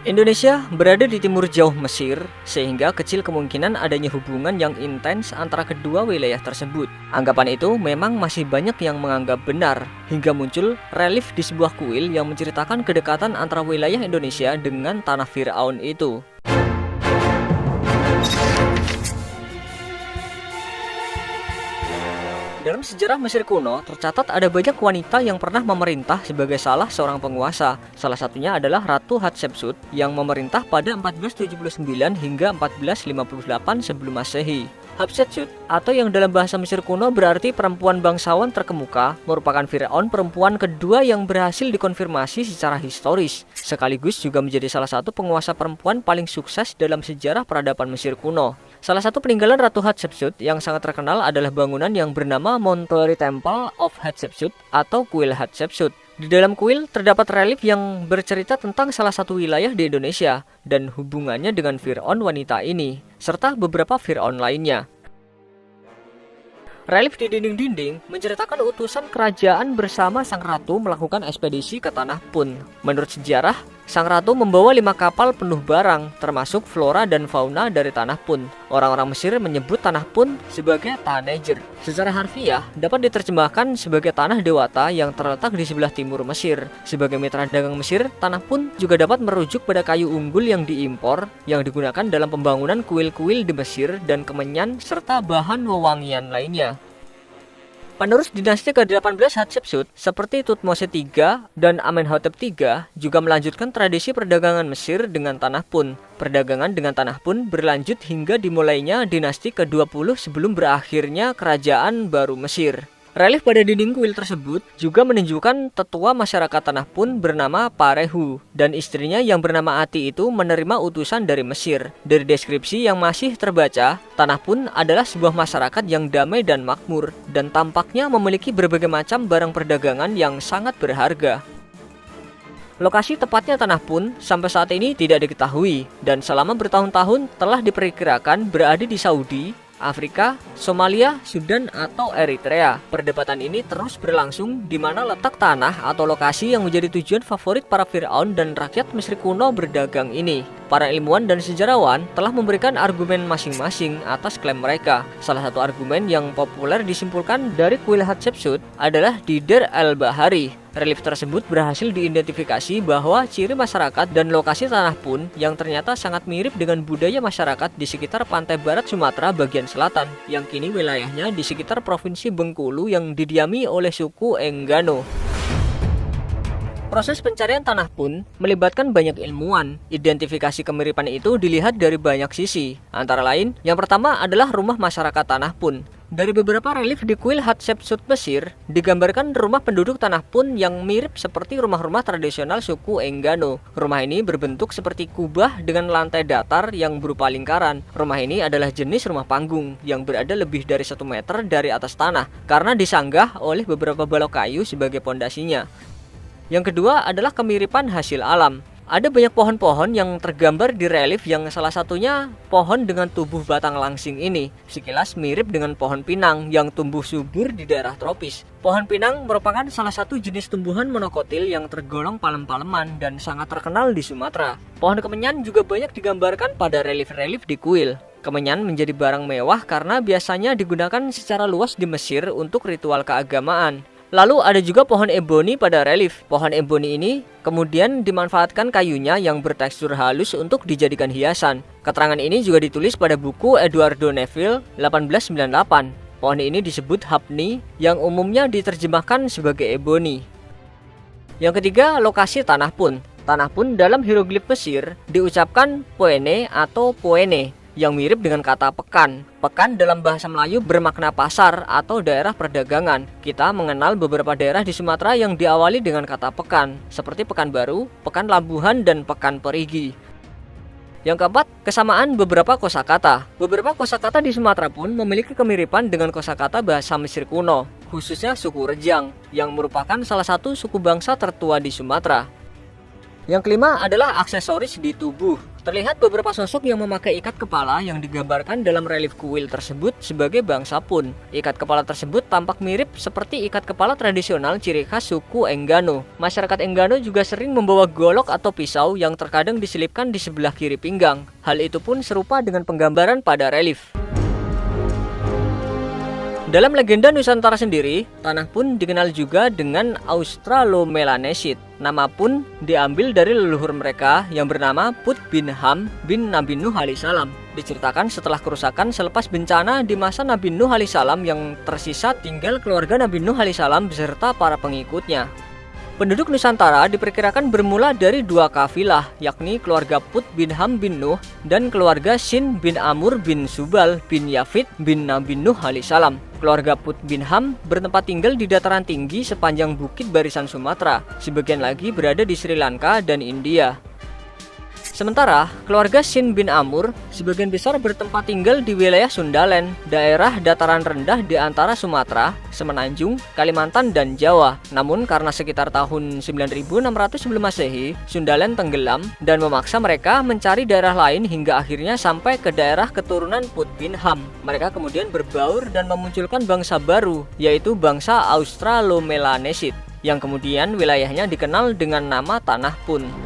Indonesia berada di timur jauh Mesir, sehingga kecil kemungkinan adanya hubungan yang intens antara kedua wilayah tersebut. Anggapan itu memang masih banyak yang menganggap benar, hingga muncul relief di sebuah kuil yang menceritakan kedekatan antara wilayah Indonesia dengan tanah Firaun itu. Dalam sejarah Mesir kuno, tercatat ada banyak wanita yang pernah memerintah sebagai salah seorang penguasa. Salah satunya adalah Ratu Hatshepsut yang memerintah pada 1479 hingga 1458 sebelum Masehi. Hatshepsut, atau yang dalam bahasa Mesir kuno berarti perempuan bangsawan terkemuka, merupakan Firaun perempuan kedua yang berhasil dikonfirmasi secara historis, sekaligus juga menjadi salah satu penguasa perempuan paling sukses dalam sejarah peradaban Mesir kuno. Salah satu peninggalan Ratu Hatshepsut yang sangat terkenal adalah bangunan yang bernama Montouri Temple of Hatshepsut atau Kuil Hatshepsut. Di dalam kuil terdapat relief yang bercerita tentang salah satu wilayah di Indonesia dan hubungannya dengan Firaun wanita ini, serta beberapa Firaun lainnya. Relief di dinding-dinding menceritakan utusan kerajaan bersama sang ratu melakukan ekspedisi ke Tanah Pun. Menurut sejarah, sang ratu membawa 5 kapal penuh barang, termasuk flora dan fauna dari Tanah Pun. Orang-orang Mesir menyebut Tanah Pun sebagai Tanejer. Secara harfiah, dapat diterjemahkan sebagai tanah dewata yang terletak di sebelah timur Mesir. Sebagai mitra dagang Mesir, Tanah Pun juga dapat merujuk pada kayu unggul yang diimpor, yang digunakan dalam pembangunan kuil-kuil di Mesir dan Kemenyan, serta bahan wewangian lainnya. Penerus dinasti ke-18 Hatshepsut seperti Thutmose III dan Amenhotep III juga melanjutkan tradisi perdagangan Mesir dengan Tanah Pun. Perdagangan dengan Tanah Pun berlanjut hingga dimulainya dinasti ke-20 sebelum berakhirnya kerajaan baru Mesir. Relief pada dinding kuil tersebut juga menunjukkan tetua masyarakat Tanah Pun bernama Parehu dan istrinya yang bernama Ati itu menerima utusan dari Mesir. Dari deskripsi yang masih terbaca, Tanah Pun adalah sebuah masyarakat yang damai dan makmur dan tampaknya memiliki berbagai macam barang perdagangan yang sangat berharga. Lokasi tepatnya Tanah Pun sampai saat ini tidak diketahui dan selama bertahun-tahun telah diperkirakan berada di Saudi, Afrika, Somalia, Sudan, atau Eritrea. Perdebatan ini terus berlangsung di mana letak tanah atau lokasi yang menjadi tujuan favorit para Firaun dan rakyat Mesir kuno berdagang ini. Para ilmuwan dan sejarawan telah memberikan argumen masing-masing atas klaim mereka. Salah satu argumen yang populer disimpulkan dari kuil Hatshepsut adalah di Deir el-Bahari. Relief tersebut berhasil diidentifikasi bahwa ciri masyarakat dan lokasi Tanah Pun yang ternyata sangat mirip dengan budaya masyarakat di sekitar pantai barat Sumatera bagian selatan, yang kini wilayahnya di sekitar Provinsi Bengkulu yang didiami oleh suku Enggano. Proses pencarian Tanah Pun melibatkan banyak ilmuwan. Identifikasi kemiripan itu dilihat dari banyak sisi. Antara lain, yang pertama adalah rumah masyarakat Tanah Pun. Dari beberapa relief di kuil Hatshepsut Mesir, digambarkan rumah penduduk Tanah Pun yang mirip seperti rumah-rumah tradisional suku Enggano. Rumah ini berbentuk seperti kubah dengan lantai datar yang berupa lingkaran. Rumah ini adalah jenis rumah panggung yang berada lebih dari 1 meter dari atas tanah karena disanggah oleh beberapa balok kayu sebagai pondasinya. Yang kedua adalah kemiripan hasil alam. Ada banyak pohon-pohon yang tergambar di relief yang salah satunya pohon dengan tubuh batang langsing ini. Sekilas mirip dengan pohon pinang yang tumbuh subur di daerah tropis. Pohon pinang merupakan salah satu jenis tumbuhan monokotil yang tergolong palem-paleman dan sangat terkenal di Sumatera. Pohon kemenyan juga banyak digambarkan pada relief-relief di kuil. Kemenyan menjadi barang mewah karena biasanya digunakan secara luas di Mesir untuk ritual keagamaan. Lalu ada juga pohon eboni pada relief. Pohon eboni ini kemudian dimanfaatkan kayunya yang bertekstur halus untuk dijadikan hiasan. Keterangan ini juga ditulis pada buku Eduardo Neville 1898. Pohon ini disebut hapni yang umumnya diterjemahkan sebagai eboni. Yang ketiga, lokasi Tanah Pun. Tanah Pun dalam hieroglif Mesir diucapkan poene atau poene, yang mirip dengan kata pekan. Pekan dalam bahasa Melayu bermakna pasar atau daerah perdagangan. Kita mengenal beberapa daerah di Sumatera yang diawali dengan kata pekan, seperti Pekanbaru, Pekan Labuhan, dan Pekan Perigi. Yang keempat, kesamaan beberapa kosakata. Beberapa kosakata di Sumatera pun memiliki kemiripan dengan kosakata bahasa Mesir kuno, khususnya suku Rejang, yang merupakan salah satu suku bangsa tertua di Sumatera. Yang kelima adalah aksesoris di tubuh. Terlihat beberapa sosok yang memakai ikat kepala yang digambarkan dalam relief kuil tersebut sebagai bangsa Pun. Ikat kepala tersebut tampak mirip seperti ikat kepala tradisional ciri khas suku Enggano. Masyarakat Enggano juga sering membawa golok atau pisau yang terkadang diselipkan di sebelah kiri pinggang. Hal itu pun serupa dengan penggambaran pada relief. Dalam legenda Nusantara sendiri, tanah Pun dikenal juga dengan Australomelanesit. Nama Pun diambil dari leluhur mereka yang bernama Put bin Ham bin Nabi Nuh alaihissalam. Diceritakan setelah kerusakan selepas bencana di masa Nabi Nuh alaihissalam yang tersisa tinggal keluarga Nabi Nuh alaihissalam beserta para pengikutnya. Penduduk Nusantara diperkirakan bermula dari dua kafilah, yakni keluarga Put bin Ham bin Nuh dan keluarga Shin bin Amr bin Subal bin Yafid bin Nabi Nuh alaihissalam. Keluarga Put bin Ham bertempat tinggal di dataran tinggi sepanjang bukit barisan Sumatera, sebagian lagi berada di Sri Lanka dan India. Sementara keluarga Shin bin Amr sebagian besar bertempat tinggal di wilayah Sundaland, daerah dataran rendah di antara Sumatera, Semenanjung, Kalimantan, dan Jawa. Namun karena sekitar tahun 9600 sebelum Masehi, Sundaland tenggelam dan memaksa mereka mencari daerah lain hingga akhirnya sampai ke daerah keturunan Put bin Ham. Mereka kemudian berbaur dan memunculkan bangsa baru, yaitu bangsa Australomelanesit, yang kemudian wilayahnya dikenal dengan nama Tanah Pun.